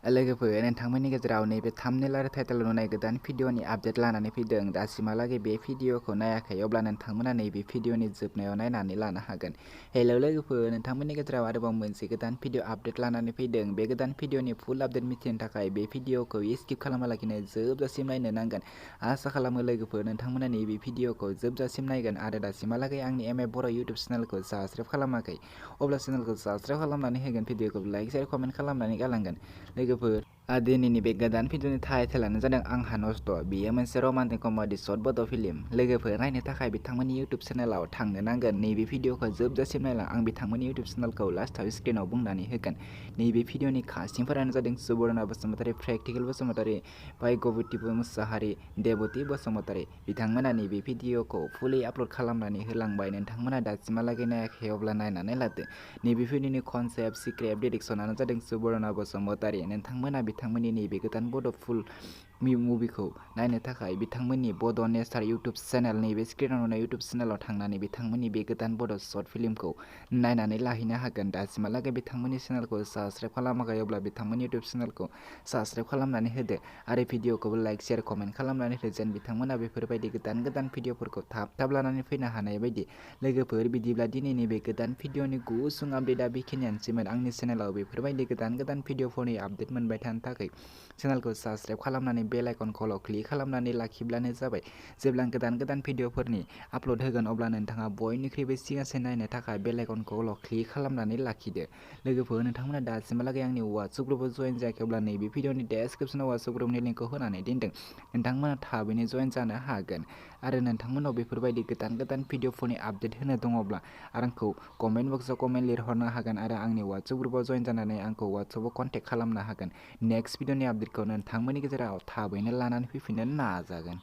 लोगोफोर नोंथांमोननि गेजेराव नैबे थाम्बनेल आरो टाइटेल नुनाय गोदान भिडिअनि आपडेट लानानै फैदों। दासिमहालागै बे भिडिअखौ नायाखै अब्ला नोंथांमोना नैबे भिडिअनि जोबनायाव नायनानै लानो हागोन। हेलौ लोगोफोर, नोंथांमोननि गेजेराव आरोबाव मोनसे गोदान भिडिअ आपडेट लानानै फैदों। बे गोदान भिडिअनि फुल आपडेट मिथिनो थाखाय बे भिडिअखौ स्किप खालामालाखिनो जोबजासिम नायनो नांगोन। आसा खालामो लोगोफोर नोंथांमोना नैबे भिडिअखौ जोबजासिम नायगोन आरो दासिमहालागै आंनि बर' इउटुब चेनेलखौ साबस्क्राइब खालामाखै अब्ला चेनेलखौ साबस्क्राइब खालामनानै होगोन, भिडिअखौ लाइक शेयार कमेन्ट खालामनानै गालांगोन। लोगोफोर दिनैनि बे गोदान भिडिअनि टाइटेलानो जादों आंहा नस्थ'। बेयो मोनसे रमान्टिक कमेडि शर्ट बड' फिल्म। लोगोफोर नायनो थाखाय बिथांमोननि इउटुब चेनेलाव थांनो नांगोन। नैबे भिडिअखौ जोबजासिम नायला, आं बिथांमोननि इउटुब चेनेलखौ लास्टआव स्क्रिनाव बुंनानै होगोन। नैबे भिडिअनि कास्टिंफोरानो जादों सुबर्णा बसुमतारी, प्रेक्टिकेल बसुमतारी, भाग्यबती मुसाहारि, देबती बसुमतारी। बिथांमोना नैबे भिडिअखौ फुलै आपल'ड खालामनानै होलांबाय। नोंथांमोना दासिमहालागै नायाखै अब्ला नायनानै लादो। नैबे भिडिअनि कनसेप्ट, स्क्रिप्ट, डिरेक्सनानो जादों सुबर्णा बसुमतारी। नोंथांमोना बिथांमोननि नैबे गोदान बड' फुल मुभिखौ नायनो थाखाय बिथांमोननि बड' नेचार इउटुब चेनेल, नैबे स्क्रिनाव नुनाय इउटुब चेनेलाव थांनानै बिथांमोननि बे गोदान बड' शर्ट फिल्मखौ नायनानै लाहैनो हागोन। दासिमहालागै बिथांमोननि चेनेलखौ साबस्क्राइब खालामाखै अब्ला बिथांमोननि इउटुब चेनेलखौ साबस्क्राइब खालामनानै होदो आरो भिडिअखौबो लाइक शेयार कमेन्ट खालामनानै हो, जेन बिथांमोना बेफोरबायदि गोदान गोदान भिडिअफोरखौ थाब लानानै फैनो हानाय बायदि। लोगोफोर बिदिब्ला दिनैनि बे गोदान भिडिअनि गुसुं आपडेटआ बेखिनियानोसैमोन। आंनि चेनेलाव बेफोरबायदि गोदान गोदान भिडिअफोरनि आपडेट मोनबाय थानो थाखाय चेनेलखौ साबस्क्राइब खालामनानै बेल आइकनखौ क्लिक खालामनानै लाखिब्लानो जाबाय। जेब्ला गोदान गोदान भिडिअफोरनि आपल'ड होगोन अब्ला नोंथाङा बयनिख्रुइबो सिगांसिन नायनो थाखाय बेल आइकनखौ क्लिक खालामनानै लाखिदो। लोगोफोर नोंथांमोना दासिमहालागै आंनि WhatsApp ग्रुपआव जइन जायाखै अब्ला नैबे भिडिअनि डेस्क्रिप्सनाव WhatsApp ग्रुपनि लिंकखौ होनानै दोनदों। नोंथांमोना थाबैनो जइन जानो हागोन आरो नोंथांमोनाव बेफोरबायदि गोदान गोदान भिडिअफोरनि आपडेट होनो दङब्ला आंखौ कमेन्ट बक्सआव कमेन्ट लिरहरनो हागोन आरो आंनि WhatsApp ग्रुपआव जइन जानानै आंखौ WhatsAppआव कन्टेक्ट खालामनो हागोन। नेक्स्ट भिडिअनि आपडेटखौ नोंथांमोननि गेजेराव थाबैनो लानानै फैफिननो नाजागोन।